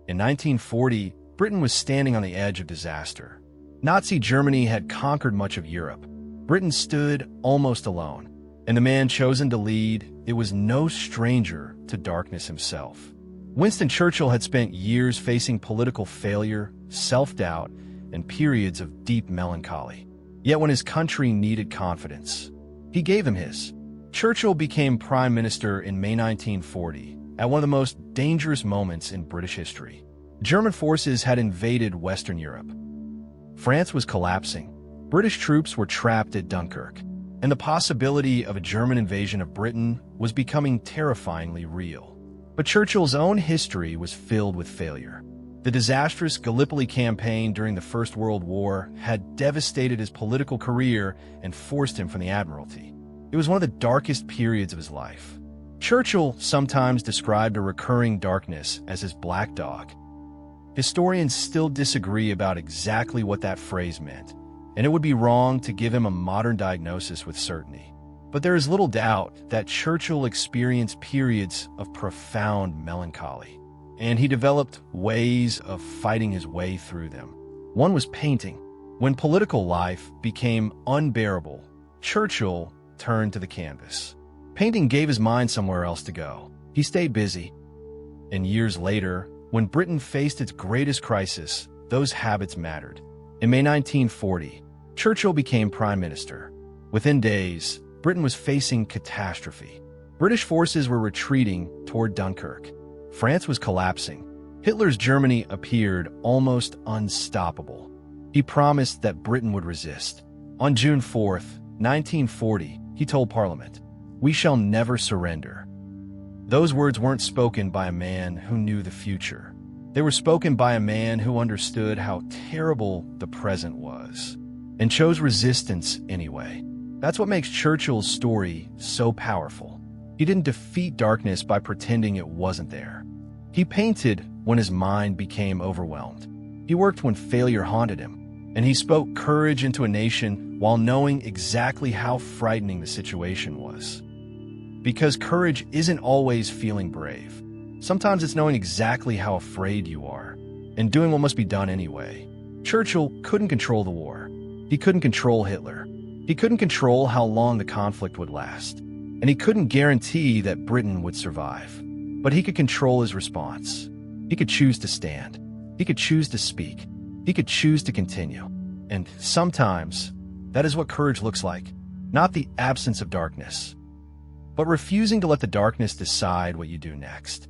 In 1940, Britain was standing on the edge of disaster. Nazi Germany had conquered much of Europe. Britain stood almost alone, and the man chosen to lead, it was no stranger to darkness himself. Winston Churchill had spent years facing political failure, self-doubt, and periods of deep melancholy. Yet when his country needed confidence, he gave him his. Churchill became Prime Minister in May 1940, at one of the most dangerous moments in British history. German forces had invaded Western Europe. France was collapsing. British troops were trapped at Dunkirk, and the possibility of a German invasion of Britain was becoming terrifyingly real. But Churchill's own history was filled with failure. The disastrous Gallipoli campaign during the First World War had devastated his political career and forced him from the Admiralty. It was one of the darkest periods of his life. Churchill sometimes described a recurring darkness as his black dog. Historians still disagree about exactly what that phrase meant, and it would be wrong to give him a modern diagnosis with certainty. But there is little doubt that Churchill experienced periods of profound melancholy, and he developed ways of fighting his way through them. One was painting. When political life became unbearable, Churchill turned to the canvas. Painting gave his mind somewhere else to go. He stayed busy. And years later, when Britain faced its greatest crisis, those habits mattered. In May 1940, Churchill became Prime Minister. Within days, Britain was facing catastrophe. British forces were retreating toward Dunkirk. France was collapsing. Hitler's Germany appeared almost unstoppable. He promised that Britain would resist. On June 4th, 1940, he told Parliament, "We shall never surrender." Those words weren't spoken by a man who knew the future. They were spoken by a man who understood how terrible the present was, and chose resistance anyway. That's what makes Churchill's story so powerful. He didn't defeat darkness by pretending it wasn't there. He painted when his mind became overwhelmed. He worked when failure haunted him, and he spoke courage into a nation while knowing exactly how frightening the situation was. Because courage isn't always feeling brave. Sometimes it's knowing exactly how afraid you are, and doing what must be done anyway. Churchill couldn't control the war. He couldn't control Hitler. He couldn't control how long the conflict would last, and he couldn't guarantee that Britain would survive. But he could control his response. He could choose to stand. He could choose to speak. He could choose to continue. And sometimes, that is what courage looks like. Not the absence of darkness, but refusing to let the darkness decide what you do next.